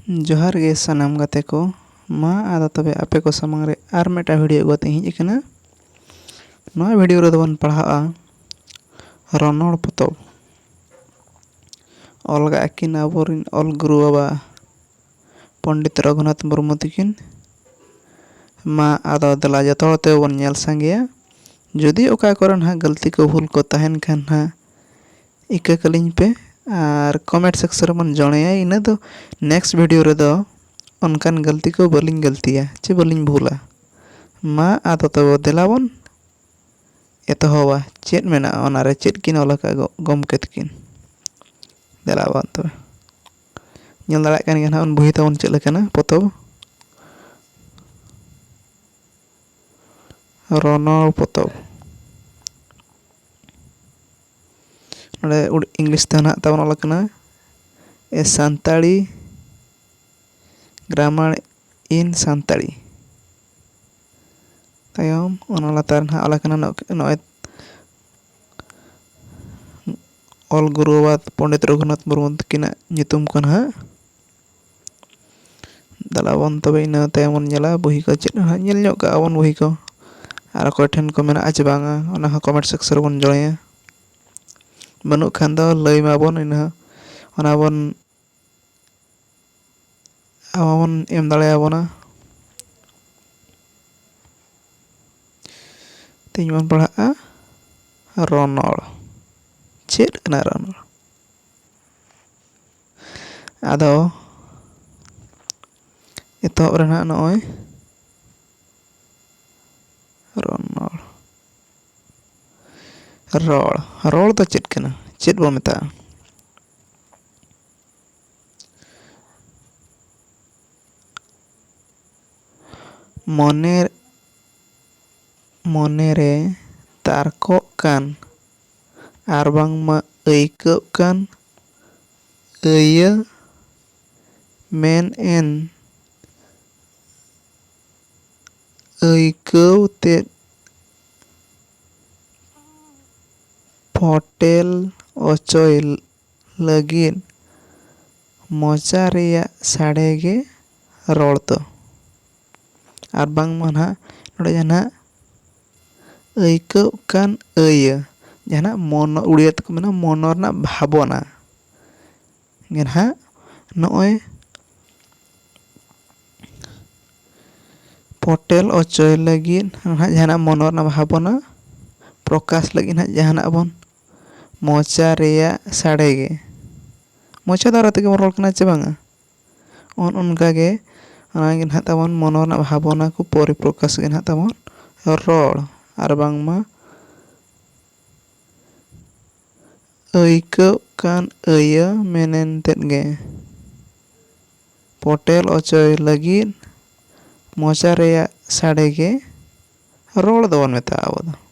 जोहार गे सनाम गाते को मा आदा तबे आपे को सामंग रे आर मेटा वीडियो गोते हिज कना नोआ वीडियो रे दोबन पढ़ाआ रनोड़ पोतोब अलगा अकिन आबोरिन अल गुरु बाबा पंडित रघुनाथ मुर्मू तकिन मा आदा दला जतो ते बन नेल संगेया जदि ओका करन हा गलती को भूल को तहन खान हा इका कलिंग पे और कमेंट सेक्शन में जणेया इना दो नेक्स्ट वीडियो रे दो उनकान गलती को बलिंग गलतिया चे बलिंग भूला मा आदो तो देलाबन एतहोबा चेत मेना ओनारे चेत किन ओलका गमकेत किन देलाबन तो ñel दाड़ा कान गना उन बुही तवन चेत लेकना पोतोब रनोड़ पोतोब नोडे इंग्लिश ते ना तवन ओलकना ए सांताड़ी ग्रामर इन सांताड़ी तायम ओना लातार ना ओलकना नोय ऑल गुरुवाद पंडित रघुनाथ मुर्मू तकिना नितुम कना दलाबन तबे इना तायमन नेला बुही को चेत हा नेल ᱧᱚᱜ का अवन बुही को आर को ठेन को मेना आज बांगा ओना हा कमेंट सेक्शन बन जणेया बनु खान दो लई माबन इना ओना बन आवन एम दाड़े आबोना तीन बन पढ़ा रनोड़ चेत कना रनोड़ आदो एतोब रेना नय रनोड़ रोड़ रोड़ तो चेत कना चेत बो मेता मने मने रे तारको कान आर बांगमा ऐको कान ऐया मेन एन ऐको ते पटेल ओचोय लगिन मोचा रेया साड़े गे रोड़ तो आर बांग माना नोडे जाना ऐको कान ऐया जाना मन उड़िया तक मेना मनर ना भावना गेना नोय पटेल ओचोय लगिन जाना मनर ना भावना प्रकाश लगिन जाना बन मोचा रेया साड़े गे मोचा द्वारा तक रोल कना चे बांगा उनका गे ओनागे ना तबन मनर ना भावना को परिप्रकाश गे ना तबन रोड़ आर बांगमा ऐको कान ऐया मेनेन तेद गे पटेल ओचोय लगिन मोचा रेया साड़े गे रोड़ दोबन मेता आबो दो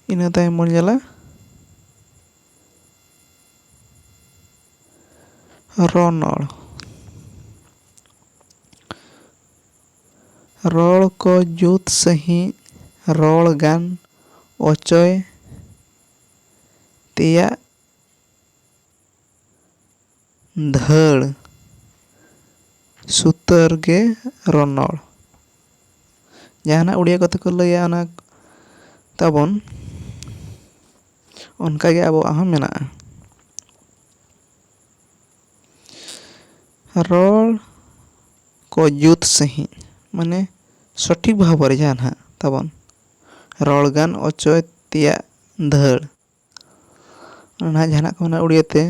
इना ताय मोल जाला रनोड़ रोड़ को जुत सही रोड़ गान ओचोय तिया धड़ सुतर गे रनोड़ जाना उड़िया कते को लैया ओना तबन उनका गे आबो आहा मेना रोड़ को जुत सही माने सठिक भाव रे जाना तबन रोड़ गान ओचोय तिया धड़ ना जाना को ना उड़ियाते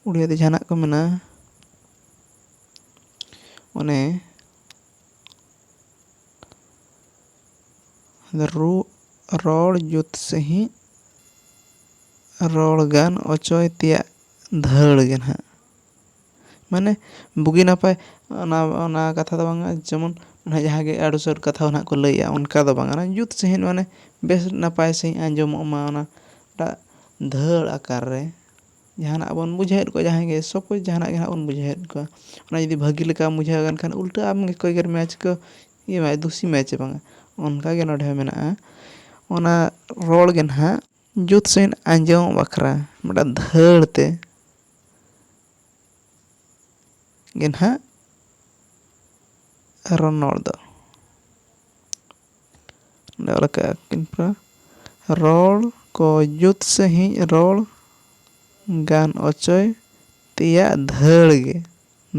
उड़ियाते जाना को मेना ओने रोड़ जुत सही रोड़ गान ओचोय तिया धड़ गे ना माने बुगी नापाय ओना कथा दो बांगा जेमन ना जहाँ गे आडुसर कथा ना को लैया उनका दो बांगा ना जुत सही माने बेस नापाय सही आंजमो मा ओना धड़ आकार रे जहाँ बन बुझेद को जहाँ गे सपोज जहाँ गे बन बुझेद को ओना यदि भागी लेका बुझाव खान उल्टा आम गे कोई मैच को ᱤᱭᱟᱹ ᱫᱩᱥᱤ ᱢᱮ ᱪᱮ ᱵᱟᱝᱟ ᱚᱱᱠᱟᱜᱮ ᱱᱚᱰᱮ ᱦᱚᱸ ᱢᱮᱱᱟᱜᱼᱟ ᱚᱱᱟ ᱨᱚᱲ ᱜᱮ ᱱᱟᱦᱟᱜ ᱡᱩᱛ ᱥᱟᱺᱦᱤᱡ ᱟᱸᱡᱚᱢ ᱵᱟᱠᱷᱨᱟ ᱢᱤᱫᱴᱟᱝ ᱫᱷᱟᱹᱲ ᱛᱮ ᱜᱮ ᱱᱟᱦᱟᱜ ᱨᱚᱱᱚᱲ ᱫᱚ ᱚᱸᱰᱮ ᱚᱞ ᱠᱟᱜᱼᱟ ᱠᱤᱱ ᱨᱚᱲ ᱠᱚ ᱡᱩᱛ ᱥᱟᱺᱦᱤᱡ ᱨᱚᱲ ᱜᱟᱱ ᱚᱪᱚᱭ ᱛᱮᱭᱟᱜ ᱫᱷᱟᱹᱲ ᱜᱮ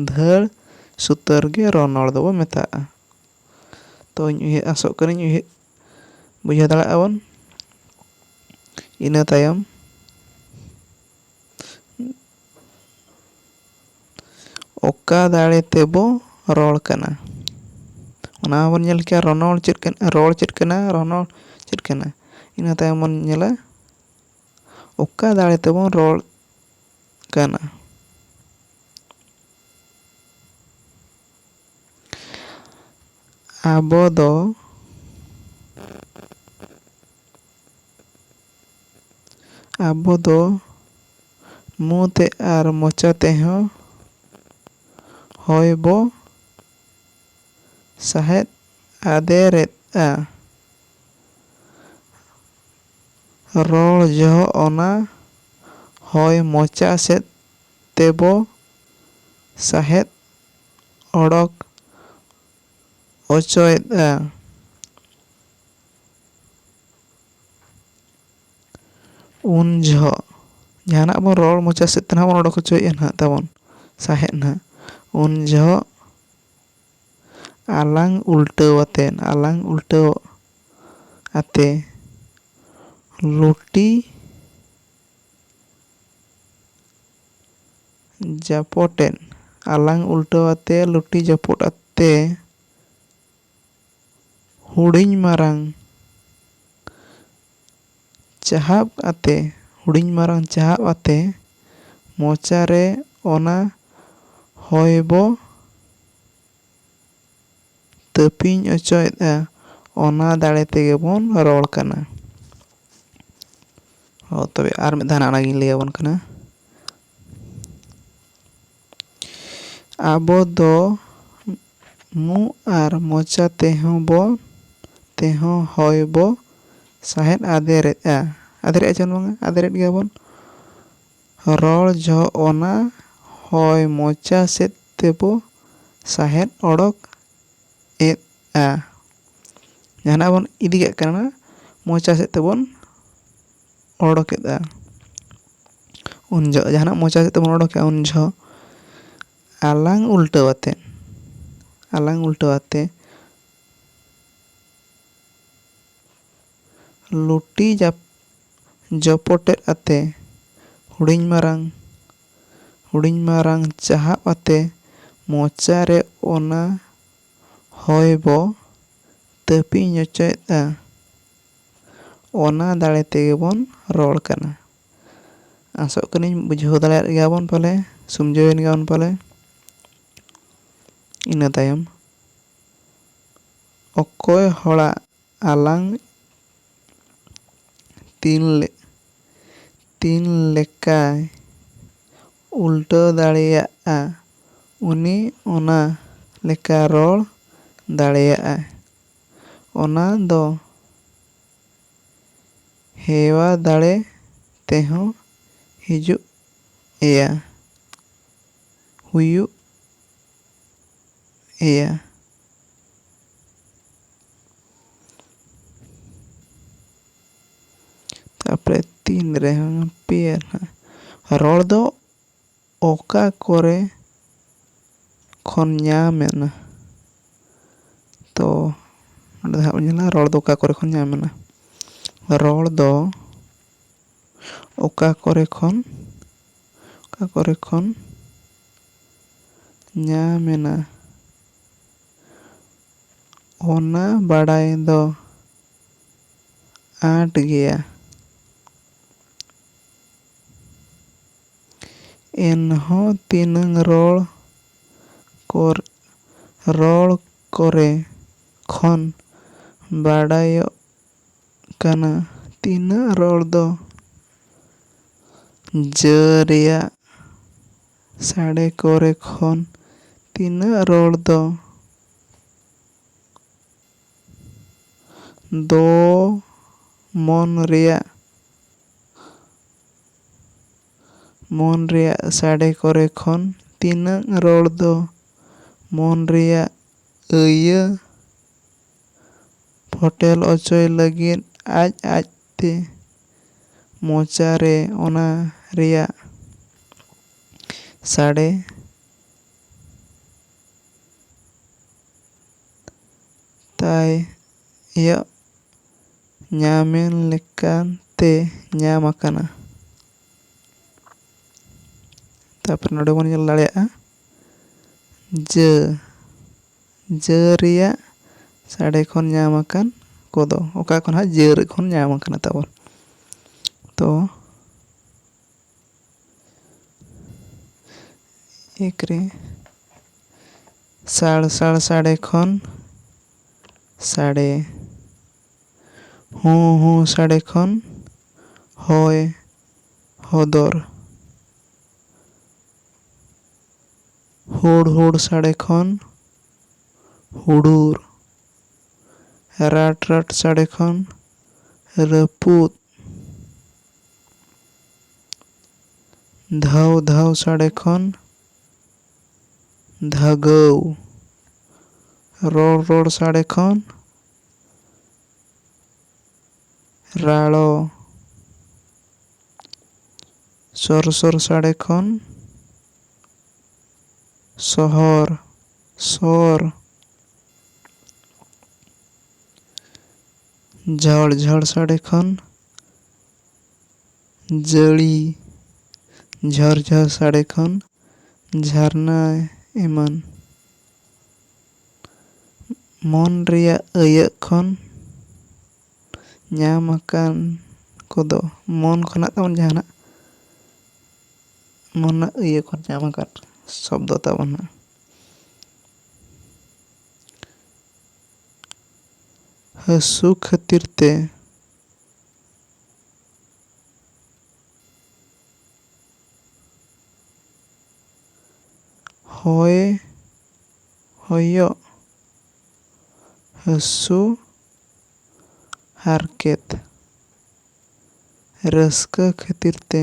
ᱫᱷᱟᱹᱲ ᱥᱩᱛᱟᱹᱨ ᱜᱮ ᱨᱚᱱᱚᱲ ᱫᱚᱵᱚ ᱢᱮᱛᱟᱜᱼᱟ ᱛᱚ ᱤᱧ ᱟᱥᱚᱜ ᱠᱟᱹᱱᱟᱹᱧ ᱵᱩᱡᱷᱟᱹᱣ ᱫᱟᱲᱮᱭᱟᱜᱼᱟ ᱵᱚᱱ ᱤᱱᱟᱹ ᱛᱟᱭᱚᱢ ᱚᱠᱟ ᱫᱟᱲᱮ ᱛᱮᱵᱚ ᱨᱚᱲ ᱠᱟᱱᱟ ᱚᱱᱟ ᱦᱚᱸᱵᱚᱱ ᱧᱮᱞ ᱠᱮᱭᱟ ᱨᱚᱱᱚᱲ ᱪᱮᱫ ᱠᱟᱱᱟ ᱨᱚᱲ ᱪᱮᱫ ᱠᱟᱱᱟ ᱨᱚᱱᱚᱲ ᱪᱮᱫ ᱠᱟᱱᱟ ᱤᱱᱟᱹ ᱛᱟᱭᱚᱢ ᱵᱚᱱ ᱧᱮᱞᱟ ᱚᱠᱟ ᱫᱟᱲᱮ ᱛᱮᱵᱚᱱ ᱨᱚᱲ ᱠᱟᱱᱟ ᱟᱵᱚ ᱫᱚ ᱢᱩ ᱛᱮ ᱟᱨ ᱢᱚᱪᱟ ᱛᱮᱦᱚᱸ ᱦᱚᱭ ᱵᱚ ᱥᱟᱦᱮᱫ ᱟᱫᱮᱨᱮᱜᱼᱟ ᱨᱚᱲ ᱡᱚᱦᱚᱜ ᱚᱱᱟ ᱦᱚᱭ ᱢᱚᱪᱟ ᱥᱮᱫ ᱛᱮᱵᱚ ᱥᱟᱦᱮᱫᱚᱰᱚᱠ ᱚᱪᱚᱭᱮᱫᱼᱟ ᱩᱱ ᱡᱚᱦᱚᱜ ᱡᱟᱦᱟᱱᱟᱜ ᱵᱚᱱ ᱨᱚᱲ ᱢᱚᱪᱟ ᱥᱮᱫ ᱛᱮ ᱱᱟᱦᱟᱜ ᱵᱚᱱ ᱚᱰᱚᱠ ᱦᱚᱪᱚᱭᱮᱫᱼᱟ ᱱᱟᱦᱟᱜ ᱛᱟᱵᱚᱱ ᱥᱟᱦᱮᱫ ᱱᱟᱦᱟᱜ ᱩᱱ ᱡᱚᱦᱚᱜ ᱟᱞᱟᱝ ᱩᱞᱴᱟᱹᱣ ᱟᱛᱮ ᱞᱩᱴᱤ ᱡᱟᱯᱚᱴᱮᱫ ᱟᱞᱟᱝ ᱩᱞᱴᱟᱹᱣ ᱟᱛᱮ ᱞᱩᱴᱤ ᱡᱟᱯᱩᱫ ᱟᱛᱮ ᱦᱩᱰᱤᱧ ᱢᱟᱨᱟᱝ ᱪᱟᱦᱟᱵ ᱟᱛᱮ ᱢᱚᱪᱟᱨᱮ ᱚᱱᱟ ᱦᱚᱭ ᱵᱚ ᱛᱟᱹᱯᱤᱧ ᱚᱪᱚᱭᱮᱫᱼᱟ ᱚᱱᱟ ᱫᱟᱲᱮ ᱛᱮᱜᱮ ᱵᱚᱱ ᱨᱚᱲ ᱠᱟᱱᱟ ᱛᱚᱵᱮ ᱟᱨ ᱢᱤᱫ ᱫᱷᱟᱣ ᱚᱱᱟᱜᱤᱧ ᱞᱟᱹᱭ ᱟᱵᱚᱱ ᱠᱟᱱᱟ ᱟᱵᱚ ᱫᱚ ᱢᱩ ᱟᱨ ᱢᱚᱪᱟ ᱛᱮᱦᱚᱸ ᱦᱚᱭ ᱵᱚ ᱥᱟᱦᱮᱫ ᱟᱫᱮᱨᱮᱜᱼᱟ ᱪᱮ ᱵᱟᱝᱟ ᱟᱫᱮᱨᱮᱫ ᱜᱮᱭᱟᱵᱚᱱ ᱨᱚᱲ ᱡᱚᱦᱚᱜ ᱚᱱᱟ ᱦᱚᱭ ᱢᱚᱪᱟ ᱥᱮᱫ ᱛᱮᱵᱚ ᱥᱟᱦᱮᱫ ᱚᱰᱚᱠ ᱮᱫᱼᱟ ᱡᱟᱦᱟᱱᱟᱜ ᱵᱚᱱ ᱤᱫᱤ ᱠᱟᱜ ᱠᱟᱱᱟ ᱢᱚᱪᱟ ᱥᱮᱫ ᱛᱮᱵᱚᱱᱚᱰᱚᱠᱮᱫᱼᱟ ᱩᱱ ᱡᱚᱦᱚᱜ ᱡᱟᱦᱟᱱᱟᱜ ᱢᱚᱪᱟ ᱥᱮᱫ ᱛᱮᱵᱚᱱ ᱚᱰᱚᱠᱮᱫᱼᱟ ᱩᱱ ᱡᱚᱦᱚᱜ ᱟᱞᱟᱝ ᱩᱞᱴᱟᱹᱣ ᱟᱛᱮ ᱞᱩᱴᱤ ᱡᱚᱯᱚᱴᱮᱫ ᱟᱛᱮ ᱦᱩᱰᱤᱧ ᱢᱟᱨᱟᱝ ᱪᱟᱦᱟᱵ ᱟᱛᱮ ᱢᱚᱪᱟᱨᱮ ᱚᱱᱟ ᱦᱚᱭ ᱵᱚ ᱛᱟᱹᱯᱤᱧ ᱚᱪᱚᱭᱮᱫᱼᱟ ᱚᱱᱟ ᱫᱟᱲᱮ ᱛᱮᱜᱮ ᱵᱚᱱ ᱨᱚᱲ ᱠᱟᱱᱟ ᱟᱥᱚᱜ ᱠᱟᱹᱱᱟᱹᱧ ᱵᱩᱡᱷᱟᱹᱣ ᱫᱟᱲᱮᱭᱟᱜ ᱜᱮᱭᱟᱵᱚᱱ ᱯᱟᱞᱮ ᱥᱩᱢᱡᱷᱟᱹᱣᱮᱱ ᱜᱮᱭᱟᱵᱚᱱ ᱯᱟᱞᱮ ᱤᱱᱟᱹ ᱛᱟᱭᱚᱢ ᱚᱠᱚᱭ ᱦᱚᱲᱟᱜ ᱟᱞᱟᱝ ᱛᱤᱱ ᱞᱮᱠᱟᱭ ᱩᱞᱴᱟᱹᱣ ᱫᱟᱲᱮᱭᱟᱜᱼᱟ ᱩᱱᱤ ᱚᱱᱟ ᱞᱮᱠᱟ ᱨᱚᱲ ᱫᱟᱲᱮᱭᱟᱜᱼᱟᱭ ᱚᱱᱟ ᱫᱚ ᱦᱮᱣᱟ ᱫᱟᱲᱮ ᱛᱮᱦᱚᱸ ᱦᱩᱭᱩᱜ ᱮᱭᱟ ᱛᱟᱨᱯᱚᱨᱮ 3 ᱨᱮ ᱯᱮᱭᱟ ᱨᱚᱲ ᱫᱚ ᱚᱠᱟ ᱠᱚᱨᱮ ᱠᱷᱚᱱ ᱧᱟᱢᱮᱱᱟ ᱛᱚ ᱚᱸᱰᱮ ᱫᱚ ᱦᱟᱸᱜ ᱵᱚᱱ ᱧᱮᱞᱟ ᱨᱚᱲ ᱫᱚ ᱚᱠᱟ ᱠᱚᱨᱮ ᱠᱷᱚᱱ ᱧᱟᱢᱮᱱᱟ ᱨᱚᱲ ᱫᱚ ᱚᱠᱟ ᱠᱚᱨᱮ ᱠᱷᱚᱱ ᱧᱟᱢᱮᱱᱟ ᱚᱱᱟ ᱵᱟᱰᱟᱭ ᱫᱚ ᱟᱸᱴ ᱜᱮᱭᱟ ᱮᱱᱦᱚᱸ ᱛᱤᱱᱟᱹᱜ ᱨᱚᱲ ᱠᱚᱨᱮ ᱠᱷᱚᱱ ᱵᱟᱰᱟᱭᱚᱜ ᱠᱟᱱᱟ ᱛᱤᱱᱟᱹᱜ ᱨᱚᱲ ᱫᱚ ᱡᱟᱹ ᱨᱮᱭᱟᱜ ᱥᱟᱰᱮ ᱠᱚᱨᱮ ᱠᱷᱚᱱ ᱛᱤᱱᱟᱹᱜ ᱨᱚᱲ ᱫᱚ ᱫᱚ ᱢᱚᱱ ᱨᱮᱭᱟᱜ ᱥᱟᱰᱮ ᱠᱚᱨᱮ ᱠᱷᱚᱱ ᱛᱤᱱᱟᱹᱜ ᱨᱚᱲ ᱫᱚ ᱢᱚᱱ ᱨᱮᱭᱟᱜ ᱟᱹᱭᱟᱹ ᱯᱷᱚᱴᱮᱞ ᱚᱪᱚᱭ ᱞᱟᱹᱜᱤᱫ ᱟᱡᱼᱟᱡᱛᱮ ᱢᱚᱪᱟᱨᱮ ᱚᱱᱟ ᱨᱮᱭᱟᱜ ᱥᱟᱰᱮ ᱛᱟᱭᱚᱜ ᱧᱟᱢᱮᱱ ᱞᱮᱠᱟᱛᱮ ᱧᱟᱢ ᱟᱠᱟᱱᱟ᱾ ᱛᱟᱨᱯᱚᱨᱮ ᱱᱚᱰᱮ ᱵᱚᱱ ᱧᱮᱞ ᱫᱟᱲᱮᱭᱟᱜᱼᱟ ᱡᱟᱹ ᱨᱮᱭᱟᱜ ᱥᱟᱰᱮ ᱠᱷᱚᱱ ᱧᱟᱢ ᱟᱠᱟᱱ ᱠᱚᱫᱚ ᱚᱠᱟ ᱠᱷᱚᱱ ᱦᱟᱸᱜ ᱡᱟᱹ ᱠᱷᱚᱱ ᱧᱟᱢ ᱟᱠᱟᱱᱟ ᱛᱟᱵᱚᱱ᱾ ᱛᱚ ᱮᱠ ᱨᱮ ᱥᱟᱲ ᱥᱟᱰᱮ ᱠᱷᱚᱱ ᱥᱟᱰᱮ, ᱦᱩ ᱥᱟᱰᱮ ᱠᱷᱚᱱ ᱦᱚᱭ ᱦᱚᱫᱚᱨ, ᱦᱩᱲ ᱥᱟᱰᱮ ᱠᱷᱚᱱ ᱦᱩᱰᱩᱨ, ᱨᱟᱴ ᱥᱟᱰᱮ ᱠᱷᱚᱱ ᱨᱟᱹᱯᱩᱫ, ᱫᱷᱟᱣ ᱥᱟᱰᱮ ᱠᱷᱚᱱ ᱫᱷᱟᱹᱜᱟᱹᱣ, ᱨᱚᱲ ᱥᱟᱰᱮ ᱠᱷᱚᱱ ᱨᱟᱲᱚ, ᱥᱚᱨ ᱥᱟᱰᱮ ᱠᱷᱚᱱ ᱥᱚᱨ, ᱡᱷᱟᱲ ᱥᱟᱰᱮ ᱠᱷᱚᱱ ᱡᱟᱹᱲᱤ, ᱡᱷᱟᱨ ᱥᱟᱰᱮ ᱠᱷᱚᱱ ᱡᱷᱟᱨᱱᱟ ᱮᱢᱟᱱ᱾ ᱢᱚᱱ ᱨᱮᱭᱟᱜ ᱟᱹᱭᱟᱹᱜ ᱠᱷᱚᱱ ᱧᱟᱢ ᱟᱠᱟᱱ ᱠᱚᱫᱚ ᱢᱚᱱ ᱠᱷᱚᱱᱟᱜ ᱛᱟᱵᱚᱱ ᱡᱟᱦᱟᱱᱟᱜ ᱢᱚᱱ ᱨᱮᱱᱟᱜ ᱤᱭᱟᱹ ᱠᱷᱚᱱ ᱧᱟᱢ ᱟᱠᱟᱱ ᱥᱚᱵᱫᱚ ᱛᱟᱵᱚᱱ ᱦᱟᱸᱜ ᱦᱟᱹᱥᱩ ᱠᱷᱟᱹᱛᱤᱨ ᱛᱮ ᱦᱚᱭᱚᱜ, ᱦᱟᱹᱥᱩ ᱦᱟᱨᱠᱮᱛ, ᱨᱟᱹᱥᱠᱟᱹ ᱠᱷᱟᱹᱛᱤᱨ ᱛᱮ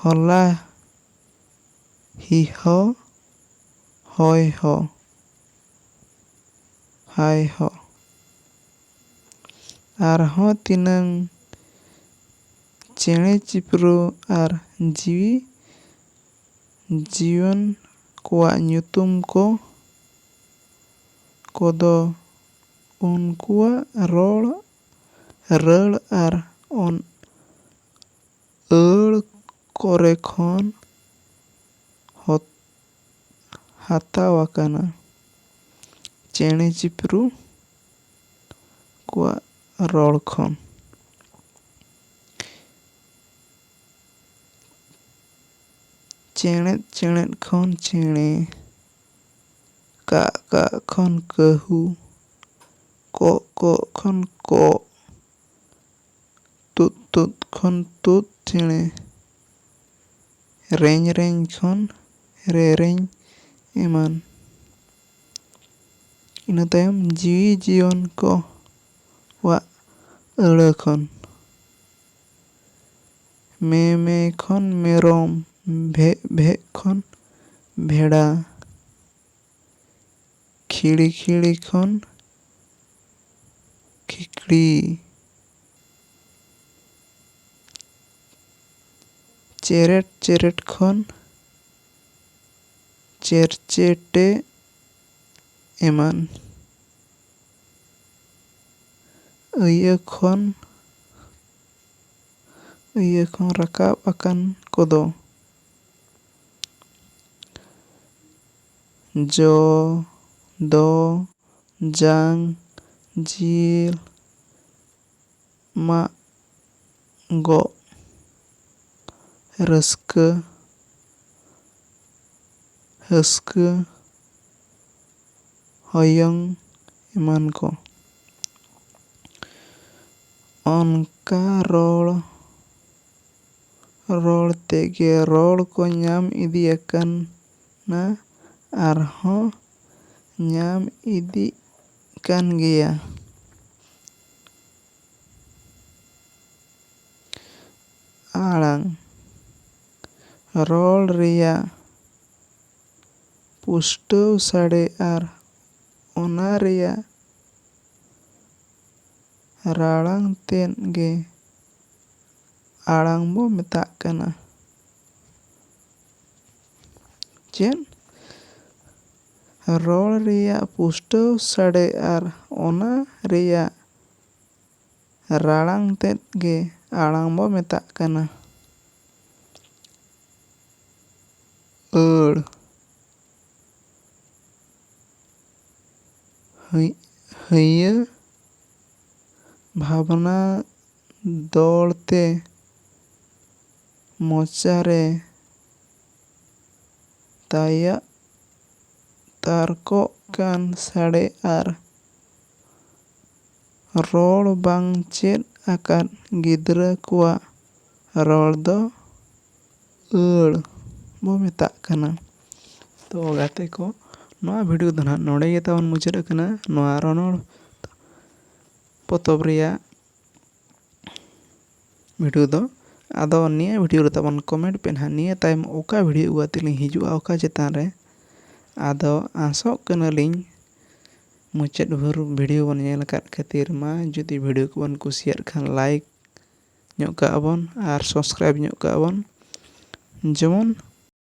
ᱦᱚᱞᱟ ᱦᱤᱦᱚ ᱦᱚᱭ ᱦᱚ ᱦᱟᱭ ᱦᱚ᱾ ᱟᱨᱦᱚᱸ ᱛᱤᱱᱟᱹᱝ ᱪᱮᱬᱮ ᱪᱤᱯᱨᱩ ᱟᱨ ᱡᱤᱣᱤᱭᱟᱱ ᱠᱚᱣᱟᱜ ᱧᱩᱛᱩᱢ ᱠᱚᱫᱚ ᱩᱱᱠᱩᱣᱟᱜ ᱨᱟᱹᱲ ᱟᱨ ᱟᱹᱲ ᱠᱚᱨᱮ ᱠᱷᱚᱱ ᱦᱟᱛᱟᱣ ᱟᱠᱟᱱᱟ᱾ ᱪᱮᱬᱮ ᱪᱤᱯᱨᱩ ᱠᱚᱣᱟᱜ ᱨᱚᱲ ᱠᱷᱚᱱ ᱪᱮᱬᱮᱫ ᱠᱷᱚᱱ ᱪᱮᱬᱮ, ᱠᱟᱜ ᱠᱷᱚᱱ ᱠᱟᱹᱦᱩ, ᱠᱚᱜ ᱠᱷᱚᱱ ᱠᱚᱜ, ᱛᱩᱫ ᱠᱷᱚᱱ ᱛᱩᱫ ᱪᱮᱬᱮ, ᱨᱮᱧ ᱠᱷᱚᱱ ᱨᱮᱨᱮᱧ ᱮᱢᱟᱱ᱾ ᱤᱱᱟᱹ ᱛᱟᱭᱚᱢ ᱡᱤᱣᱤᱼᱡᱤᱭᱚᱱ ᱠᱚᱣᱟᱜ ᱟᱹᱲᱟᱹ ᱠᱷᱚᱱ ᱢᱮ ᱠᱷᱚᱱ ᱢᱮᱨᱚᱢ, ᱵᱷᱮᱜ ᱠᱷᱚᱱ ᱵᱷᱮᱲᱟ, ᱠᱷᱤᱲᱤ ᱠᱷᱚᱱ ᱠᱷᱤᱠᱲᱤ, ᱪᱮᱨᱮᱴ ᱠᱷᱚᱱ ᱪᱮᱨᱪᱮᱴᱮ ᱮᱢᱟᱱ᱾ ᱟᱹᱭᱟᱹ ᱠᱷᱚᱱ ᱨᱟᱠᱟᱵ ᱟᱠᱟᱱ ᱠᱚᱫᱚ ᱡᱚ, ᱫᱚ, ᱡᱟᱝ, ᱡᱤᱞ, ᱢᱟᱜ ᱜᱚᱜ, ᱨᱟᱹᱥᱠᱟᱹ, ᱦᱟᱹᱥᱠᱟᱹ, ᱦᱚᱭᱚᱝ ᱮᱢᱟᱱ ᱠᱚ᱾ ᱚᱱᱠᱟ ᱨᱚᱲ ᱛᱮᱜᱮ ᱨᱚᱲ ᱠᱚ ᱧᱟᱢ ᱤᱫᱤ ᱟᱠᱟᱱᱟ ᱟᱨᱦᱚᱸ ᱧᱟᱢ ᱤᱫᱤᱜ ᱠᱟᱱ ᱜᱮᱭᱟ᱾ ᱨᱚᱲ ᱨᱮᱭᱟᱜ ᱯᱩᱥᱴᱟᱹᱣ ᱥᱟᱰᱮ ᱟᱨ ᱚᱱᱟ ᱨᱮᱭᱟᱜ ᱨᱟᱲᱟᱝ ᱛᱮᱫ ᱜᱮ ᱟᱲᱟᱝ ᱵᱚ ᱢᱮᱛᱟᱜ ᱠᱟᱱᱟ᱾ ᱪᱮᱫ? ᱨᱚᱲ ᱨᱮᱭᱟᱜ ᱯᱩᱥᱴᱟᱹᱣ ᱥᱟᱰᱮ ᱟᱨ ᱚᱱᱟ ᱨᱮᱭᱟᱜ ᱨᱟᱲᱟᱝ ᱛᱮᱫ ᱜᱮ ᱟᱲᱟᱝ ᱵᱚ ᱢᱮᱛᱟᱜ ᱠᱟᱱᱟ᱾ ᱟᱹᱲ, ᱦᱟᱹᱭᱟᱹ ᱵᱷᱟᱵᱽᱱᱟ ᱫᱚᱲ ᱛᱮ ᱢᱚᱪᱟᱨᱮ ᱛᱟᱭᱟᱜ ᱛᱟᱨᱠᱚᱜ ᱠᱟᱱ ᱥᱟᱰᱮ ᱟᱨ ᱨᱚᱲ ᱵᱟᱝ ᱪᱮᱫ ᱟᱠᱟᱫ ᱜᱤᱫᱽᱨᱟᱹ ᱠᱚᱣᱟᱜ ᱨᱚᱲ ᱫᱚ ᱟᱹᱲ ᱵᱚ ᱢᱮᱛᱟᱜ ᱠᱟᱱᱟ᱾ ᱛᱚ ᱜᱟᱛᱮ ᱠᱚ, ᱱᱚᱣᱟ ᱵᱷᱤᱰᱤᱭᱳ ᱫᱚ ᱱᱟᱦᱟᱜ ᱱᱚᱰᱮ ᱜᱮ ᱛᱟᱵᱚᱱ ᱢᱩᱪᱟᱹᱫ ᱟᱠᱟᱱᱟ᱾ ᱱᱚᱣᱟ ᱨᱚᱱᱚᱲ ᱯᱚᱛᱚᱵ ᱨᱮᱭᱟᱜ ᱵᱷᱤᱰᱤᱭᱳ ᱫᱚ᱾ ᱟᱫᱚ ᱱᱤᱭᱟᱹ ᱵᱷᱤᱰᱤᱭᱳ ᱨᱮ ᱛᱟᱵᱚᱱ ᱠᱚᱢᱮᱱᱴ ᱯᱮ ᱱᱟᱦᱟᱜ ᱱᱤᱭᱟᱹ ᱛᱟᱭᱚᱢ ᱚᱠᱟ ᱵᱷᱤᱰᱤᱭᱳ ᱟᱹᱜᱩ ᱠᱟᱛᱮᱫ ᱞᱤᱧ ᱦᱤᱡᱩᱜᱼᱟ, ᱚᱠᱟ ᱪᱮᱛᱟᱱ ᱨᱮ᱾ ᱟᱫᱚ ᱟᱸᱥᱚᱜ ᱠᱟᱱᱟᱞᱤᱧ ᱢᱩᱪᱟᱹᱫ ᱵᱷᱳᱨ ᱵᱷᱤᱰᱤᱭᱳ ᱵᱚᱱ ᱧᱮᱞ ᱟᱠᱟᱫ ᱠᱷᱟᱹᱛᱤᱨ ᱢᱟ ᱡᱩᱫᱤ ᱵᱷᱤᱰᱤᱭᱳ ᱠᱚᱵᱚᱱ ᱠᱩᱥᱤᱭᱟᱜ ᱠᱷᱟᱱ ᱞᱟᱭᱤᱠ ᱧᱚᱜ ᱠᱟᱜᱼᱟ ᱵᱚᱱ ᱟᱨ ᱥᱟᱵᱥᱠᱨᱟᱭᱤᱵ ᱧᱚᱜ ᱠᱟᱜᱼᱟ ᱵᱚᱱ, ᱡᱮᱢᱚᱱ